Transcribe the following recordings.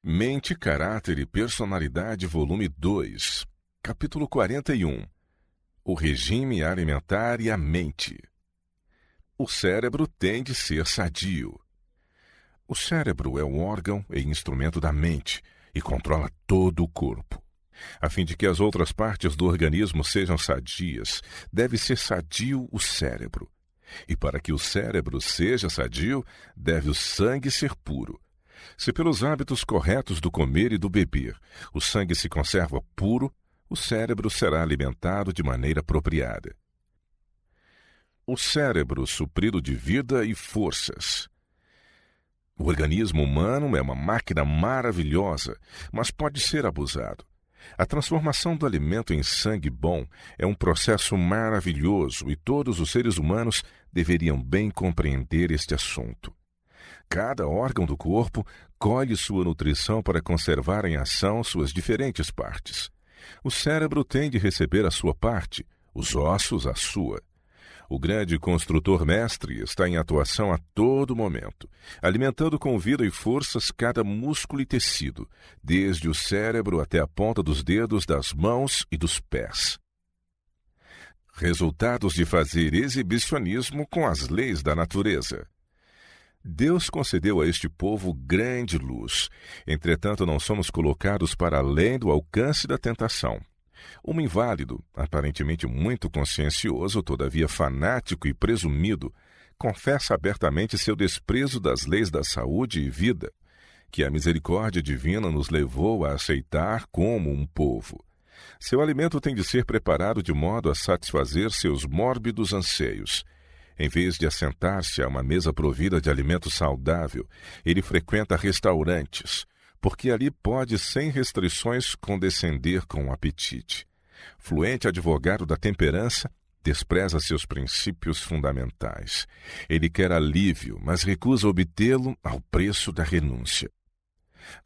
Mente, Caráter e Personalidade, volume 2, capítulo 41. O regime alimentar e a mente. O cérebro tem de ser sadio. O cérebro é o órgão e instrumento da mente e controla todo o corpo. A fim de que as outras partes do organismo sejam sadias, deve ser sadio o cérebro. E para que o cérebro seja sadio, deve o sangue ser puro. Se pelos hábitos corretos do comer e do beber o sangue se conserva puro, o cérebro será alimentado de maneira apropriada. O cérebro suprido de vida e forças. O organismo humano é uma máquina maravilhosa, mas pode ser abusado. A transformação do alimento em sangue bom é um processo maravilhoso e todos os seres humanos deveriam bem compreender este assunto. Cada órgão do corpo colhe sua nutrição para conservar em ação suas diferentes partes. O cérebro tem de receber a sua parte, os ossos a sua. O grande construtor mestre está em atuação a todo momento, alimentando com vida e forças cada músculo e tecido, desde o cérebro até a ponta dos dedos das mãos e dos pés. Resultados de fazer exibicionismo com as leis da natureza. Deus concedeu a este povo grande luz. Entretanto, não somos colocados para além do alcance da tentação. Um inválido, aparentemente muito consciencioso, todavia fanático e presumido, confessa abertamente seu desprezo das leis da saúde e vida, que a misericórdia divina nos levou a aceitar como um povo. Seu alimento tem de ser preparado de modo a satisfazer seus mórbidos anseios. Em vez de assentar-se a uma mesa provida de alimento saudável, ele frequenta restaurantes, porque ali pode, sem restrições, condescender com o apetite. Fluente advogado da temperança, despreza seus princípios fundamentais. Ele quer alívio, mas recusa obtê-lo ao preço da renúncia.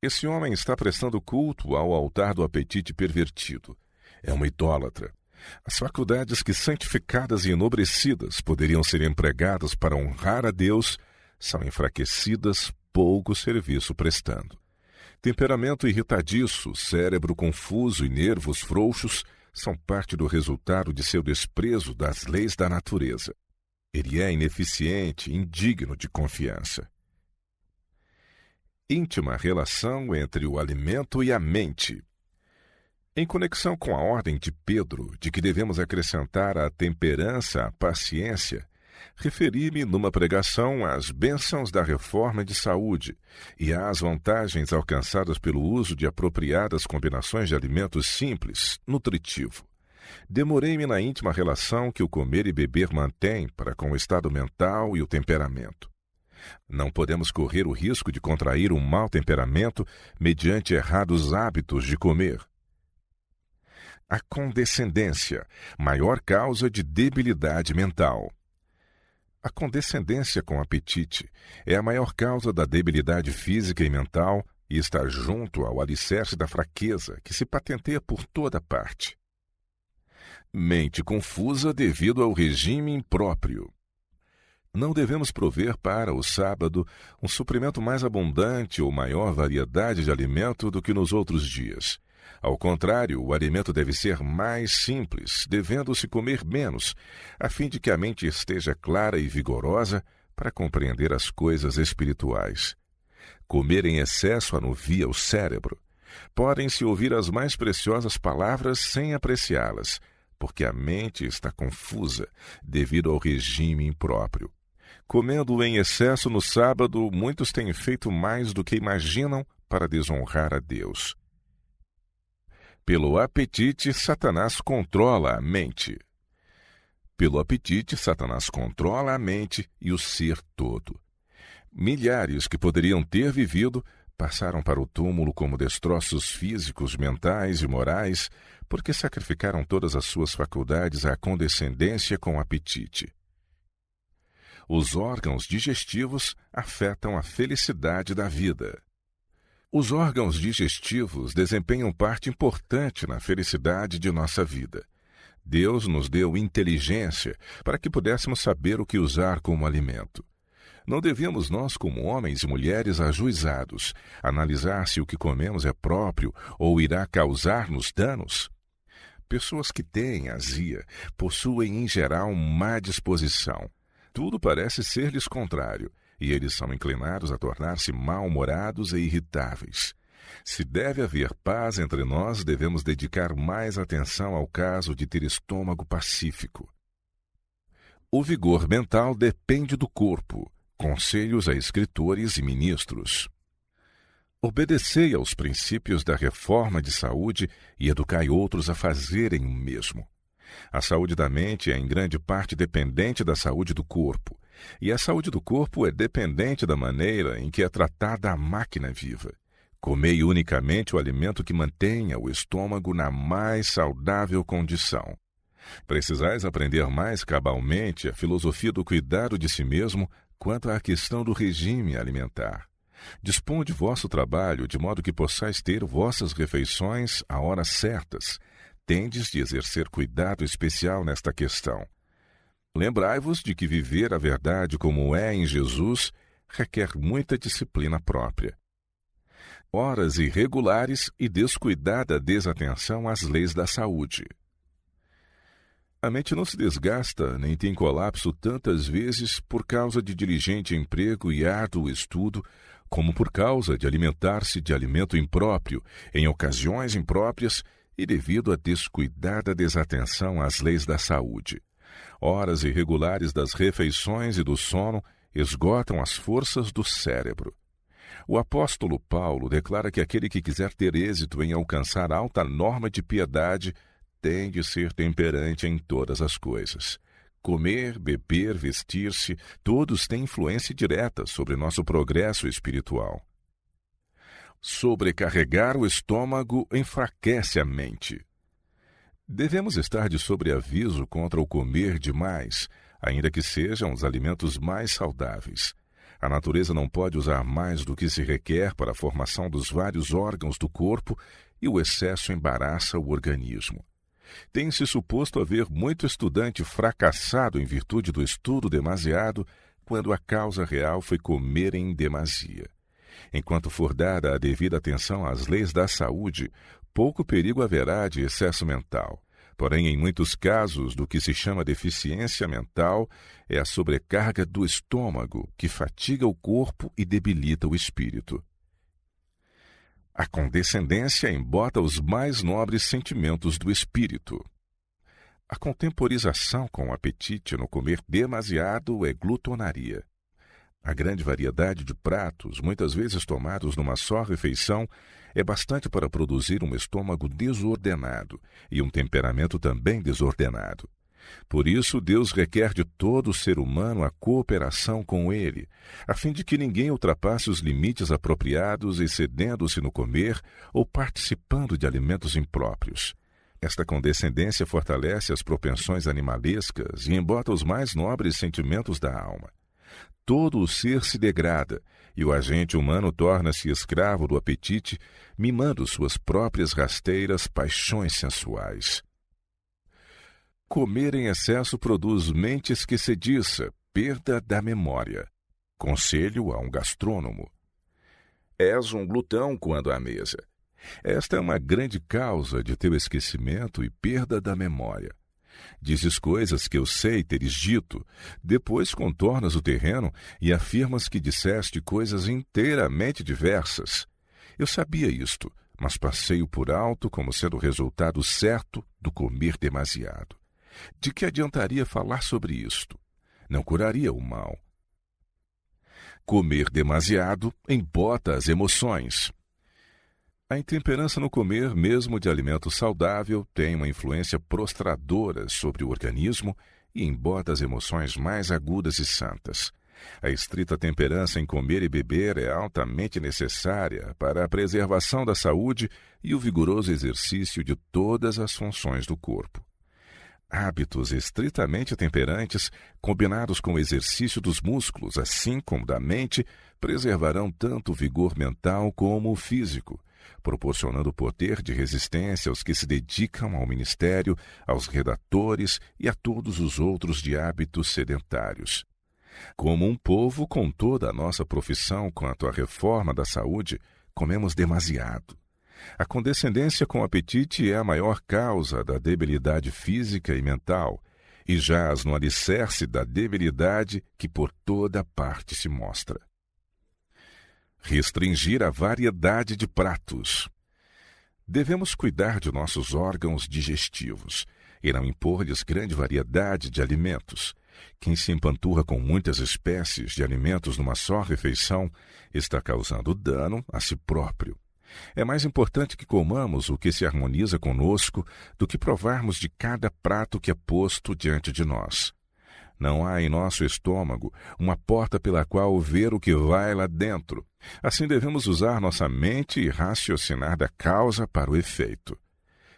Esse homem está prestando culto ao altar do apetite pervertido. É um idólatra. As faculdades que, santificadas e enobrecidas, poderiam ser empregadas para honrar a Deus, são enfraquecidas, pouco serviço prestando. Temperamento irritadiço, cérebro confuso e nervos frouxos são parte do resultado de seu desprezo das leis da natureza. Ele é ineficiente, indigno de confiança. Íntima relação entre o alimento e a mente. Em conexão com a ordem de Pedro, de que devemos acrescentar a temperança à paciência, referi-me numa pregação às bênçãos da reforma de saúde e às vantagens alcançadas pelo uso de apropriadas combinações de alimentos simples, nutritivo. Demorei-me na íntima relação que o comer e beber mantém para com o estado mental e o temperamento. Não podemos correr o risco de contrair um mau temperamento mediante errados hábitos de comer. A condescendência, maior causa de debilidade mental. A condescendência com apetite é a maior causa da debilidade física e mental e está junto ao alicerce da fraqueza que se patenteia por toda parte. Mente confusa devido ao regime impróprio. Não devemos prover para o sábado um suprimento mais abundante ou maior variedade de alimento do que nos outros dias. Ao contrário, o alimento deve ser mais simples, devendo-se comer menos, a fim de que a mente esteja clara e vigorosa para compreender as coisas espirituais. Comer em excesso anuvia o cérebro. Podem-se ouvir as mais preciosas palavras sem apreciá-las, porque a mente está confusa devido ao regime impróprio. Comendo em excesso no sábado, muitos têm feito mais do que imaginam para desonrar a Deus. Pelo apetite, Satanás controla a mente. Pelo apetite, Satanás controla a mente e o ser todo. Milhares que poderiam ter vivido passaram para o túmulo como destroços físicos, mentais e morais, porque sacrificaram todas as suas faculdades à condescendência com o apetite. Os órgãos digestivos afetam a felicidade da vida. Os órgãos digestivos desempenham parte importante na felicidade de nossa vida. Deus nos deu inteligência para que pudéssemos saber o que usar como alimento. Não devemos nós, como homens e mulheres ajuizados, analisar se o que comemos é próprio ou irá causar-nos danos? Pessoas que têm azia possuem, em geral, má disposição. Tudo parece ser-lhes contrário, e eles são inclinados a tornar-se mal-humorados e irritáveis. Se deve haver paz entre nós, devemos dedicar mais atenção ao caso de ter estômago pacífico. O vigor mental depende do corpo. Conselhos a escritores e ministros. Obedecei aos princípios da reforma de saúde e educai outros a fazerem o mesmo. A saúde da mente é em grande parte dependente da saúde do corpo, e a saúde do corpo é dependente da maneira em que é tratada a máquina viva. Comei unicamente o alimento que mantenha o estômago na mais saudável condição. Precisais aprender mais cabalmente a filosofia do cuidado de si mesmo quanto à questão do regime alimentar. Dispõe de vosso trabalho de modo que possais ter vossas refeições a horas certas. Tendes de exercer cuidado especial nesta questão. Lembrai-vos de que viver a verdade como é em Jesus requer muita disciplina própria. Horas irregulares e descuidada desatenção às leis da saúde. A mente não se desgasta nem tem colapso tantas vezes por causa de diligente emprego e árduo estudo, como por causa de alimentar-se de alimento impróprio, em ocasiões impróprias e devido à descuidada desatenção às leis da saúde. Horas irregulares das refeições e do sono esgotam as forças do cérebro. O apóstolo Paulo declara que aquele que quiser ter êxito em alcançar alta norma de piedade tem de ser temperante em todas as coisas. Comer, beber, vestir-se, todos têm influência direta sobre nosso progresso espiritual. Sobrecarregar o estômago enfraquece a mente. Devemos estar de sobreaviso contra o comer demais, ainda que sejam os alimentos mais saudáveis. A natureza não pode usar mais do que se requer para a formação dos vários órgãos do corpo e o excesso embaraça o organismo. Tem-se suposto haver muito estudante fracassado em virtude do estudo demasiado, quando a causa real foi comer em demasia. Enquanto for dada a devida atenção às leis da saúde, pouco perigo haverá de excesso mental. Porém, em muitos casos do que se chama deficiência mental, é a sobrecarga do estômago que fatiga o corpo e debilita o espírito. A condescendência embota os mais nobres sentimentos do espírito. A contemporização com o apetite no comer demasiado é glutonaria. A grande variedade de pratos, muitas vezes tomados numa só refeição, é bastante para produzir um estômago desordenado e um temperamento também desordenado. Por isso, Deus requer de todo ser humano a cooperação com Ele, a fim de que ninguém ultrapasse os limites apropriados, excedendo-se no comer ou participando de alimentos impróprios. Esta condescendência fortalece as propensões animalescas e embota os mais nobres sentimentos da alma. Todo o ser se degrada, e o agente humano torna-se escravo do apetite, mimando suas próprias rasteiras paixões sensuais. Comer em excesso produz mente esquecediça, perda da memória. Conselho a um gastrônomo. És um glutão quando à mesa. Esta é uma grande causa de teu esquecimento e perda da memória. Dizes coisas que eu sei teres dito, depois contornas o terreno e afirmas que disseste coisas inteiramente diversas. Eu sabia isto, mas passei-o por alto como sendo o resultado certo do comer demasiado. De que adiantaria falar sobre isto? Não curaria o mal. Comer demasiado embota as emoções. A intemperança no comer, mesmo de alimento saudável, tem uma influência prostradora sobre o organismo e embota as emoções mais agudas e santas. A estrita temperança em comer e beber é altamente necessária para a preservação da saúde e o vigoroso exercício de todas as funções do corpo. Hábitos estritamente temperantes, combinados com o exercício dos músculos, assim como da mente, preservarão tanto o vigor mental como o físico, proporcionando poder de resistência aos que se dedicam ao ministério, aos redatores e a todos os outros de hábitos sedentários. Como um povo, com toda a nossa profissão quanto à reforma da saúde, comemos demasiado. A condescendência com o apetite é a maior causa da debilidade física e mental, e jaz no alicerce da debilidade que por toda parte se mostra. Restringir a variedade de pratos. Devemos cuidar de nossos órgãos digestivos e não impor-lhes grande variedade de alimentos. Quem se empanturra com muitas espécies de alimentos numa só refeição está causando dano a si próprio. É mais importante que comamos o que se harmoniza conosco do que provarmos de cada prato que é posto diante de nós. Não há em nosso estômago uma porta pela qual ver o que vai lá dentro. Assim devemos usar nossa mente e raciocinar da causa para o efeito.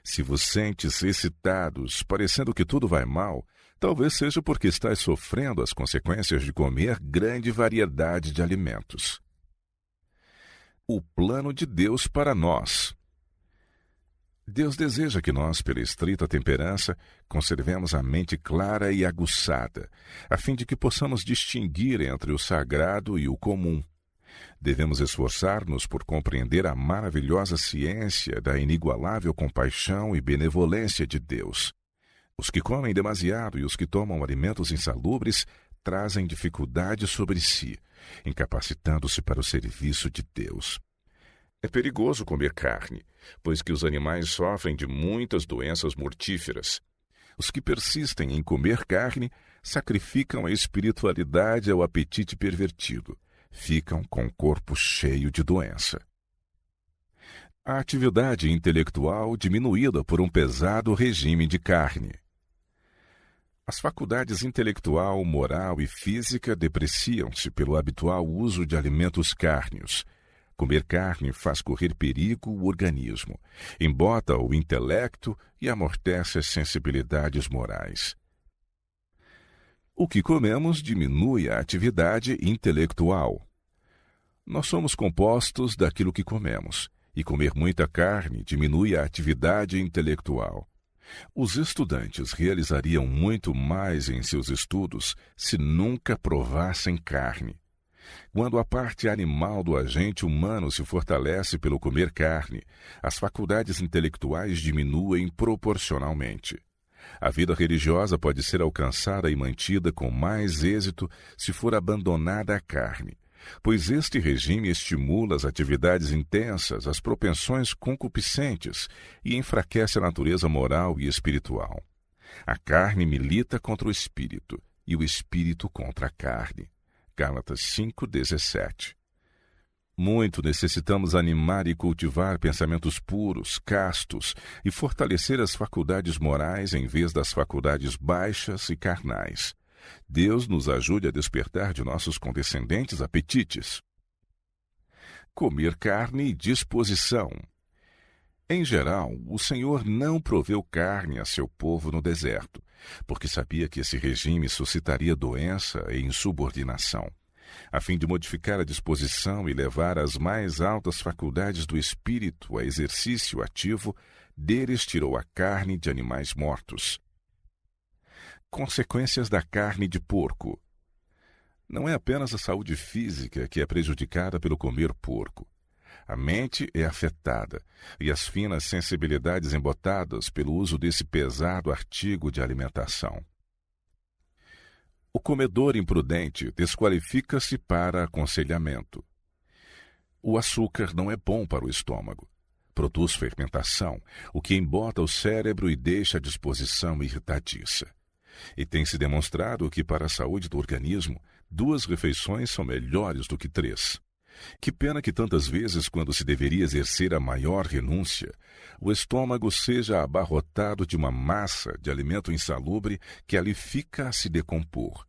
Se vos sentes excitados, parecendo que tudo vai mal, talvez seja porque estás sofrendo as consequências de comer grande variedade de alimentos. O plano de Deus para nós. Deus deseja que nós, pela estrita temperança, conservemos a mente clara e aguçada, a fim de que possamos distinguir entre o sagrado e o comum. Devemos esforçar-nos por compreender a maravilhosa ciência da inigualável compaixão e benevolência de Deus. Os que comem demasiado e os que tomam alimentos insalubres trazem dificuldade sobre si, incapacitando-se para o serviço de Deus. É perigoso comer carne, pois que os animais sofrem de muitas doenças mortíferas. Os que persistem em comer carne sacrificam a espiritualidade ao apetite pervertido. Ficam com o corpo cheio de doença. A atividade intelectual diminuída por um pesado regime de carne. As faculdades intelectual, moral e física depreciam-se pelo habitual uso de alimentos cárneos. Comer carne faz correr perigo o organismo, embota o intelecto e amortece as sensibilidades morais. O que comemos diminui a atividade intelectual. Nós somos compostos daquilo que comemos, e comer muita carne diminui a atividade intelectual. Os estudantes realizariam muito mais em seus estudos se nunca provassem carne. Quando a parte animal do agente humano se fortalece pelo comer carne, as faculdades intelectuais diminuem proporcionalmente. A vida religiosa pode ser alcançada e mantida com mais êxito se for abandonada a carne, pois este regime estimula as atividades intensas, as propensões concupiscentes e enfraquece a natureza moral e espiritual. A carne milita contra o espírito e o espírito contra a carne. Gálatas 5:17. Muito necessitamos animar e cultivar pensamentos puros, castos e fortalecer as faculdades morais em vez das faculdades baixas e carnais. Deus nos ajude a despertar de nossos condescendentes apetites. Comer carne e disposição. Em geral, o Senhor não proveu carne a seu povo no deserto, porque sabia que esse regime suscitaria doença e insubordinação. A fim de modificar a disposição e levar as mais altas faculdades do espírito a exercício ativo, deles tirou a carne de animais mortos. Consequências da carne de porco. Não é apenas a saúde física que é prejudicada pelo comer porco. A mente é afetada e as finas sensibilidades embotadas pelo uso desse pesado artigo de alimentação. O comedor imprudente desqualifica-se para aconselhamento. O açúcar não é bom para o estômago. Produz fermentação, o que embota o cérebro e deixa a disposição irritadiça. E tem-se demonstrado que, para a saúde do organismo, 2 refeições são melhores do que 3. Que pena que tantas vezes, quando se deveria exercer a maior renúncia, o estômago seja abarrotado de uma massa de alimento insalubre que ali fica a se decompor.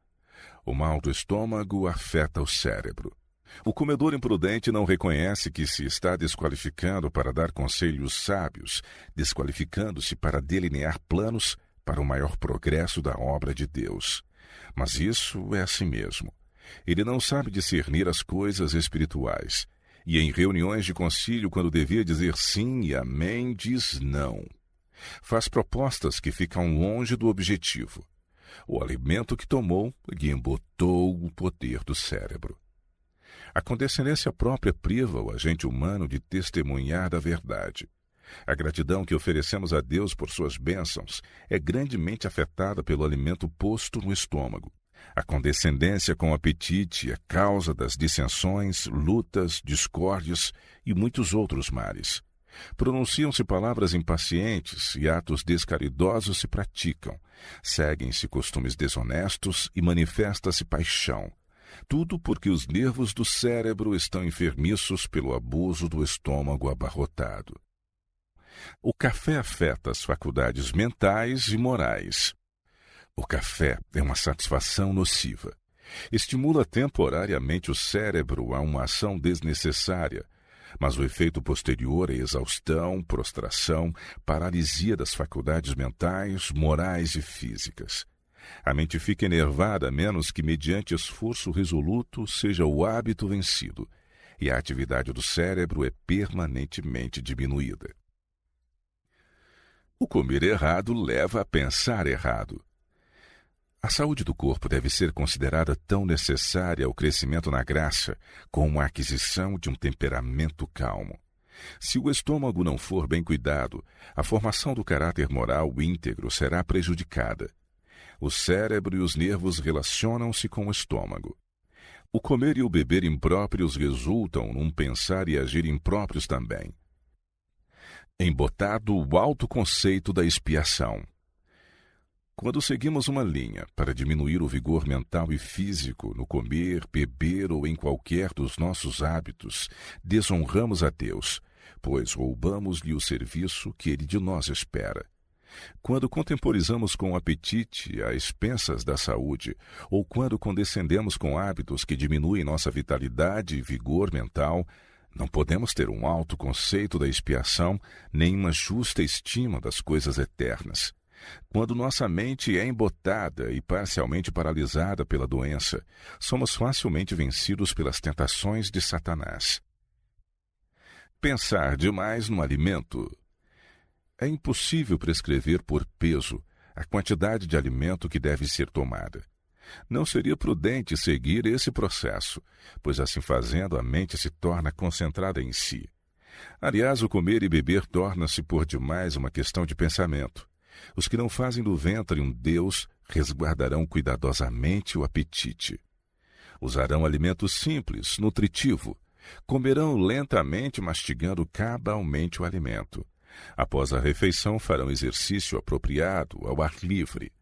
O mal do estômago afeta o cérebro. O comedor imprudente não reconhece que se está desqualificando para dar conselhos sábios, desqualificando-se para delinear planos para o maior progresso da obra de Deus. Mas isso é assim mesmo. Ele não sabe discernir as coisas espirituais, e em reuniões de concílio, quando devia dizer sim e amém, diz não. Faz propostas que ficam longe do objetivo. O alimento que tomou lhe embotou o poder do cérebro. A condescendência própria priva o agente humano de testemunhar da verdade. A gratidão que oferecemos a Deus por suas bênçãos é grandemente afetada pelo alimento posto no estômago. A condescendência com o apetite é causa das dissensões, lutas, discórdias e muitos outros males. Pronunciam-se palavras impacientes e atos descaridosos se praticam. Seguem-se costumes desonestos e manifesta-se paixão. Tudo porque os nervos do cérebro estão enfermiços pelo abuso do estômago abarrotado. O café afeta as faculdades mentais e morais. O café é uma satisfação nociva. Estimula temporariamente o cérebro a uma ação desnecessária, mas o efeito posterior é exaustão, prostração, paralisia das faculdades mentais, morais e físicas. A mente fica enervada a menos que, mediante esforço resoluto, seja o hábito vencido, e a atividade do cérebro é permanentemente diminuída. O comer errado leva a pensar errado. A saúde do corpo deve ser considerada tão necessária ao crescimento na graça como a aquisição de um temperamento calmo. Se o estômago não for bem cuidado, a formação do caráter moral íntegro será prejudicada. O cérebro e os nervos relacionam-se com o estômago. O comer e o beber impróprios resultam num pensar e agir impróprios também. Embotado o autoconceito da expiação. Quando seguimos uma linha para diminuir o vigor mental e físico no comer, beber ou em qualquer dos nossos hábitos, desonramos a Deus, pois roubamos-lhe o serviço que Ele de nós espera. Quando contemporizamos com o apetite às expensas da saúde, ou quando condescendemos com hábitos que diminuem nossa vitalidade e vigor mental, não podemos ter um alto conceito da expiação, nem uma justa estima das coisas eternas. Quando nossa mente é embotada e parcialmente paralisada pela doença, somos facilmente vencidos pelas tentações de Satanás. Pensar demais no alimento. É impossível prescrever por peso a quantidade de alimento que deve ser tomada. Não seria prudente seguir esse processo, pois assim fazendo a mente se torna concentrada em si. Aliás, o comer e beber torna-se por demais uma questão de pensamento. Os que não fazem do ventre um Deus resguardarão cuidadosamente o apetite. Usarão alimento simples, nutritivo. Comerão lentamente, mastigando cabalmente o alimento. Após a refeição, farão exercício apropriado ao ar livre.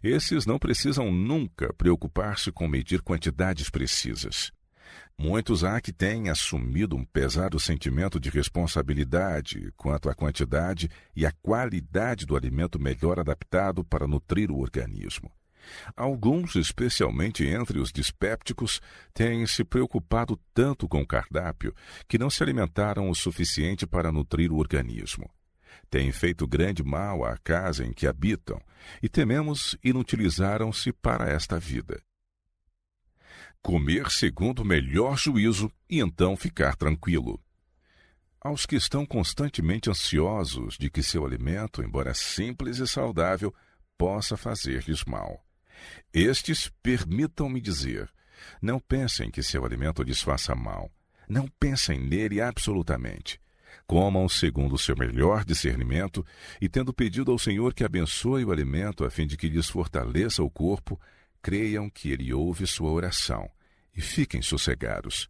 Esses não precisam nunca preocupar-se com medir quantidades precisas. Muitos há que têm assumido um pesado sentimento de responsabilidade quanto à quantidade e à qualidade do alimento melhor adaptado para nutrir o organismo. Alguns, especialmente entre os dispépticos, têm se preocupado tanto com o cardápio que não se alimentaram o suficiente para nutrir o organismo. Têm feito grande mal à casa em que habitam e tememos inutilizaram-se para esta vida. Comer segundo o melhor juízo e então ficar tranquilo. Aos que estão constantemente ansiosos de que seu alimento, embora simples e saudável, possa fazer-lhes mal. Estes, permitam-me dizer, não pensem que seu alimento lhes faça mal. Não pensem nele absolutamente. Comam segundo o seu melhor discernimento e, tendo pedido ao Senhor que abençoe o alimento a fim de que lhes fortaleça o corpo, creiam que Ele ouve sua oração e fiquem sossegados.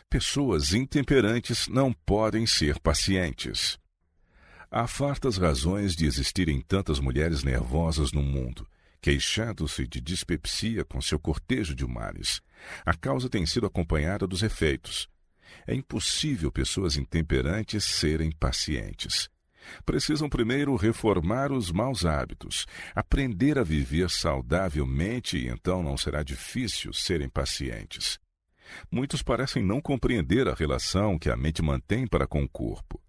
Pessoas intemperantes não podem ser pacientes. Há fartas razões de existirem tantas mulheres nervosas no mundo, queixando-se de dispepsia com seu cortejo de males. A causa tem sido acompanhada dos efeitos. É impossível pessoas intemperantes serem pacientes. Precisam primeiro reformar os maus hábitos, aprender a viver saudavelmente e então não será difícil serem pacientes. Muitos parecem não compreender a relação que a mente mantém para com o corpo.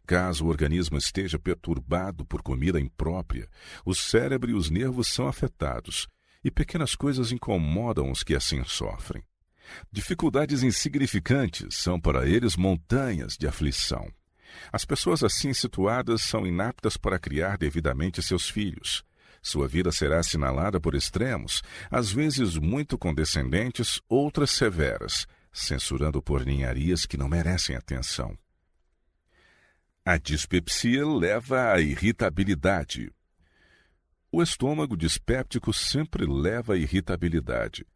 Caso o organismo esteja perturbado por comida imprópria, o cérebro e os nervos são afetados, e pequenas coisas incomodam os que assim sofrem. Dificuldades insignificantes são para eles montanhas de aflição. As pessoas assim situadas são inaptas para criar devidamente seus filhos. Sua vida será assinalada por extremos, às vezes muito condescendentes, outras severas, censurando por ninharias que não merecem atenção. A dispepsia leva à irritabilidade. O estômago dispéptico sempre leva à irritabilidade.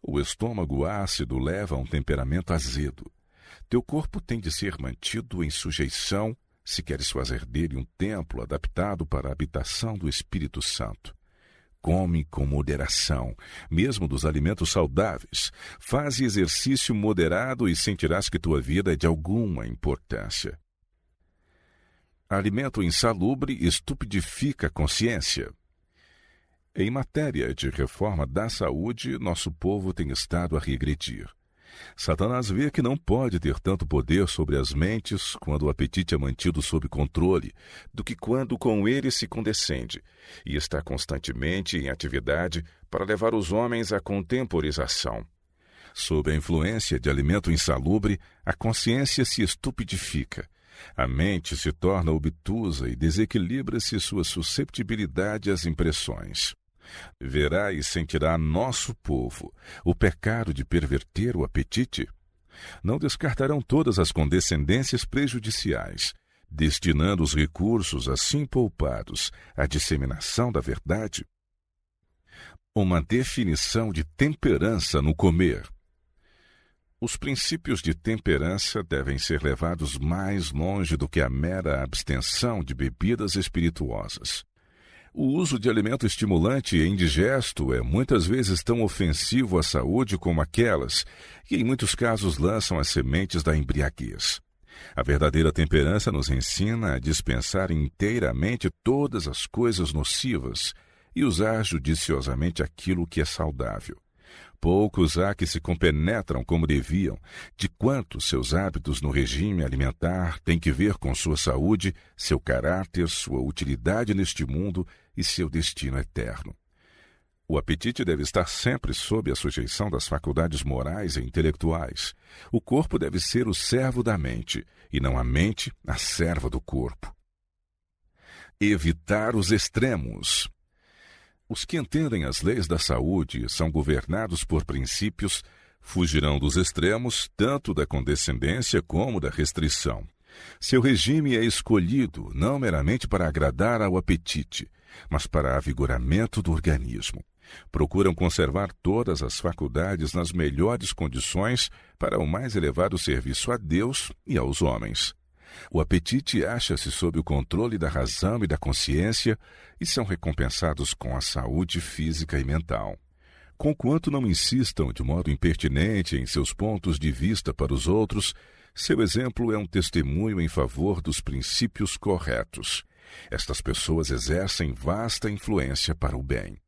O estômago ácido leva a um temperamento azedo. Teu corpo tem de ser mantido em sujeição se queres fazer dele um templo adaptado para a habitação do Espírito Santo. Come com moderação, mesmo dos alimentos saudáveis. Faze exercício moderado e sentirás que tua vida é de alguma importância. Alimento insalubre estupidifica a consciência. Em matéria de reforma da saúde, nosso povo tem estado a regredir. Satanás vê que não pode ter tanto poder sobre as mentes quando o apetite é mantido sob controle, do que quando com ele se condescende, e está constantemente em atividade para levar os homens à contemporização. Sob a influência de alimento insalubre, a consciência se estupidifica. A mente se torna obtusa e desequilibra-se sua susceptibilidade às impressões. Verá e sentirá nosso povo o pecado de perverter o apetite? Não descartarão todas as condescendências prejudiciais, destinando os recursos assim poupados à disseminação da verdade? Uma definição de temperança no comer. Os princípios de temperança devem ser levados mais longe do que a mera abstenção de bebidas espirituosas. O uso de alimento estimulante e indigesto é muitas vezes tão ofensivo à saúde como aquelas que em muitos casos lançam as sementes da embriaguez. A verdadeira temperança nos ensina a dispensar inteiramente todas as coisas nocivas e usar judiciosamente aquilo que é saudável. Poucos há que se compenetram como deviam de quanto seus hábitos no regime alimentar têm que ver com sua saúde, seu caráter, sua utilidade neste mundo e seu destino eterno. O apetite deve estar sempre sob a sujeição das faculdades morais e intelectuais. O corpo deve ser o servo da mente, e não a mente a serva do corpo. Evitar os extremos. Os que entendem as leis da saúde e são governados por princípios fugirão dos extremos, tanto da condescendência como da restrição. Seu regime é escolhido não meramente para agradar ao apetite, mas para avigoramento do organismo. Procuram conservar todas as faculdades nas melhores condições para o mais elevado serviço a Deus e aos homens. O apetite acha-se sob o controle da razão e da consciência e são recompensados com a saúde física e mental. Conquanto não insistam de modo impertinente em seus pontos de vista para os outros, seu exemplo é um testemunho em favor dos princípios corretos. Estas pessoas exercem vasta influência para o bem.